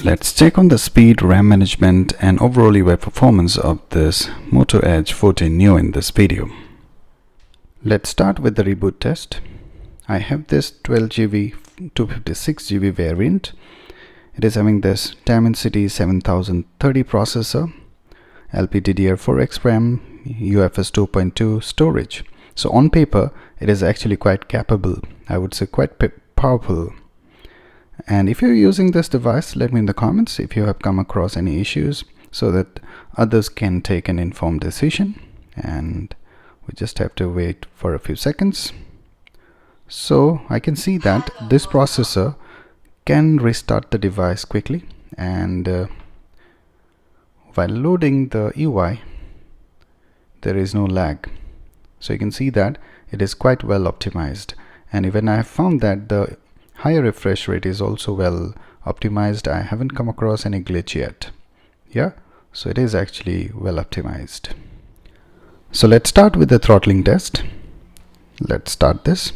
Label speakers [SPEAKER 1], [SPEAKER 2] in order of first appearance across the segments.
[SPEAKER 1] Let's check on the speed, RAM management and overall UI performance of this Moto Edge 14 Neo in this video. Let's start with the reboot test. I have this 12GB 256GB variant. It is having this Dimensity 7030 processor, LPDDR4X RAM, UFS 2.2 storage. So on paper it is actually quite capable, I would say quite powerful. And if you're using this device, let me in the comments if you have come across any issues so that others can take an informed decision. And we just have to wait for a few seconds. So I can see that this processor can restart the device quickly, and while loading the UI there is no lag. So you can see that it is quite well optimized, and even I have found that the higher refresh rate is also well optimized. I haven't come across any glitch yet. Yeah, so it is actually well optimized. So let's start with the throttling test. Let's start this.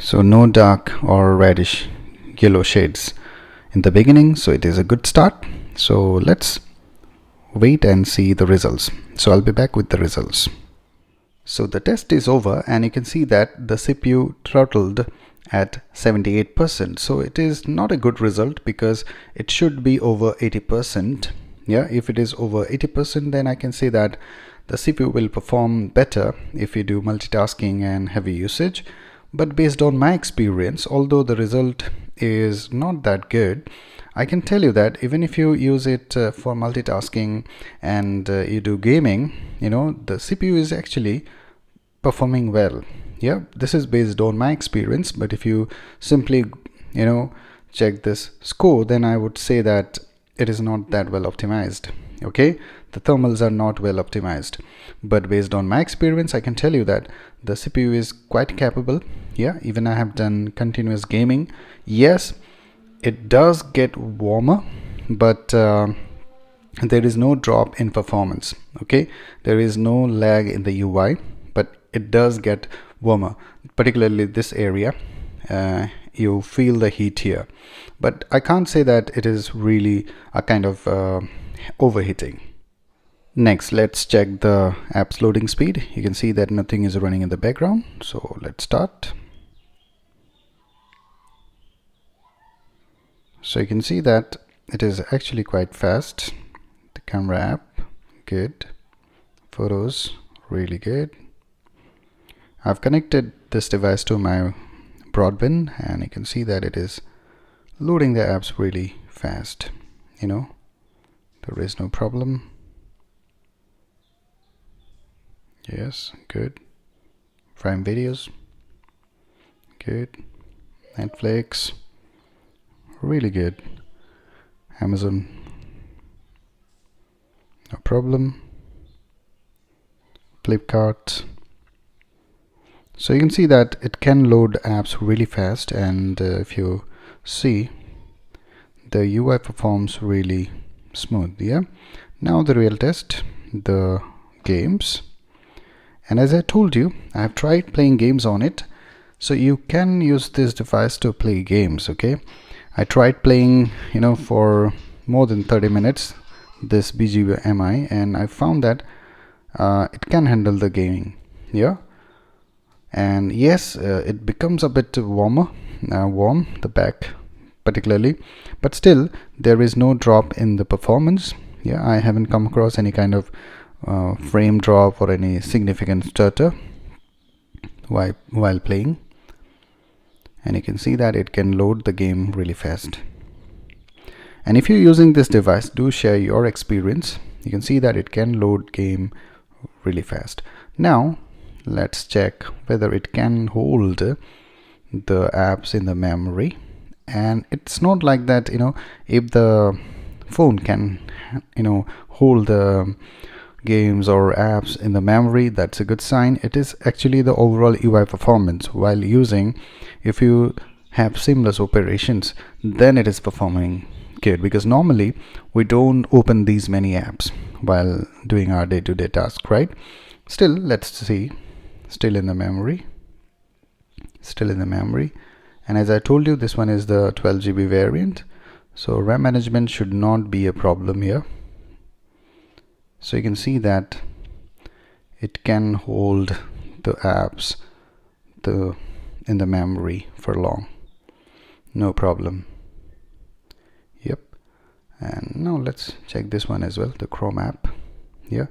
[SPEAKER 1] So no dark or reddish yellow shades in the beginning, so it is a good start. So let's wait and see the results. So I'll be back with the results. So the test is over, and you can see that the CPU throttled at 78%. So it is not a good result because it should be over 80%. Yeah, if it is over 80%, then I can say that the CPU will perform better if you do multitasking and heavy usage. But based on my experience, although the result is not that good, I can tell you that even if you use it for multitasking and you do gaming, the CPU is actually performing well. Yeah, this is based on my experience. But if you simply check this score, then I would say that it is not that well optimized. Okay, the thermals are not well optimized, but based on my experience I can tell you that the CPU is quite capable. Yeah, even I have done continuous gaming. Yes, it does get warmer, but there is no drop in performance. Okay, there is no lag in the UI, but it does get warmer, particularly this area. You feel the heat here, but I can't say that it is really a kind of overheating. Next, let's check the app's loading speed. You can see that nothing is running in the background. So let's start. So you can see that it is actually quite fast. The camera app, good. Photos, really good. I've connected this device to my broadband, and you can see that it is loading the apps really fast. There is no problem. Yes, good. Prime videos, good. Netflix, really good. Amazon, no problem. Flipkart. So you can see that it can load apps really fast, and if you see, the UI performs really smooth. Yeah, now the real test, the games. And as I told you, I have tried playing games on it. So you can use this device to play games. Okay, I tried playing for more than 30 minutes this BGMI, and I found that it can handle the gaming. Yeah, and yes, it becomes a bit warm, the back particularly, but still there is no drop in the performance. Yeah, I haven't come across any kind of frame drop or any significant stutter while playing, and you can see that it can load the game really fast. And if you're using this device, do share your experience. You can see that it can load game really fast. Now let's check whether it can hold the apps in the memory. And it's not like that, if the phone can hold the games or apps in the memory, that's a good sign. It is actually the overall UI performance while using. If you have seamless operations, then it is performing good, because normally we don't open these many apps while doing our day-to-day task, right? Still, let's see, still in the memory, And as I told you, this one is the 12 GB variant, so RAM management should not be a problem here. So you can see that it can hold the apps in the memory for long, no problem. Yep. And now let's check this one as well, the Chrome app. Here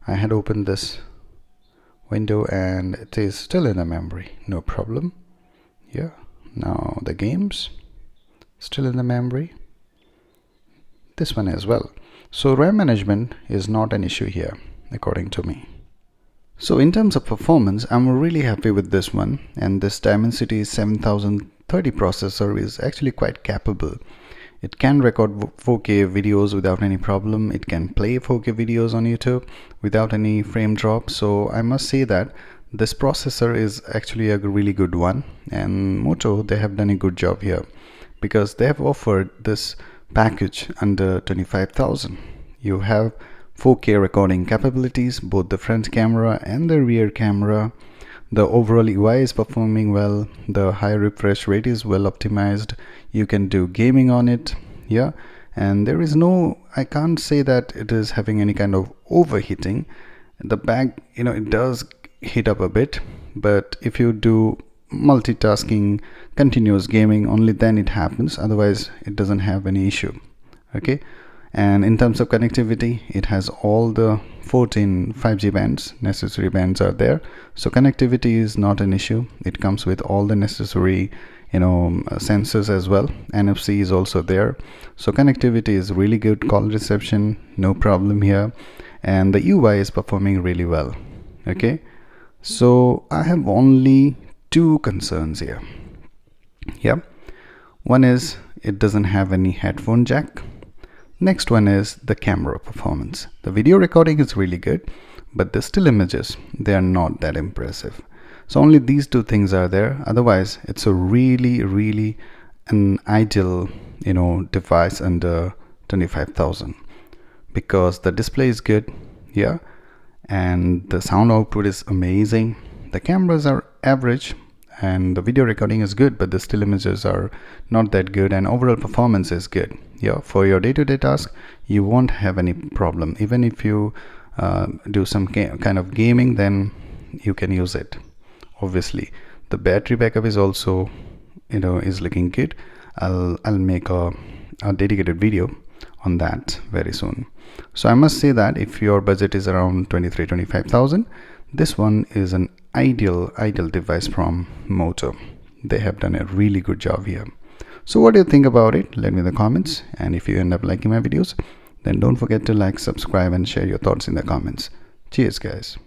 [SPEAKER 1] I had opened this window and it is still in the memory, no problem. Yeah, now the games still in the memory, this one as well. So RAM management is not an issue here according to me. So in terms of performance, I'm really happy with this one, and this Dimensity 7030 processor is actually quite capable. It can record 4K videos without any problem. It can play 4K videos on YouTube without any frame drop. So I must say that this processor is actually a really good one, and Moto, they have done a good job here because they have offered this package under 25,000. You have 4K recording capabilities, both the front camera and the rear camera. The overall UI is performing well. The high refresh rate is well optimized. You can do gaming on it. Yeah, and there is no, I can't say that it is having any kind of overheating. The back, it does heat up a bit, but if you do multitasking, continuous gaming, only then it happens. Otherwise it doesn't have any issue. Okay. And in terms of connectivity, it has all the 14 5G bands, necessary bands are there. So connectivity is not an issue. It comes with all the necessary, sensors as well. NFC is also there. So connectivity is really good. Call reception, no problem here. And the UI is performing really well. Okay. So I have only two concerns here. Yeah. One is it doesn't have any headphone jack. Next one is the camera performance. The video recording is really good, but the still images, they are not that impressive. So only these two things are there. Otherwise, it's a really an ideal, device under 25,000 because the display is good, yeah, and the sound output is amazing. The cameras are average and the video recording is good, but the still images are not that good, and overall performance is good. Yeah, for your day-to-day task, you won't have any problem. Even if you do some kind of gaming, then you can use it. Obviously, the battery backup is also, is looking good. I'll make a dedicated video on that very soon. So I must say that if your budget is around 25,000, this one is an ideal device from Moto. They have done a really good job here. So what do you think about it? Let me in the comments, and if you end up liking my videos, then don't forget to like, subscribe and share your thoughts in the comments. Cheers guys.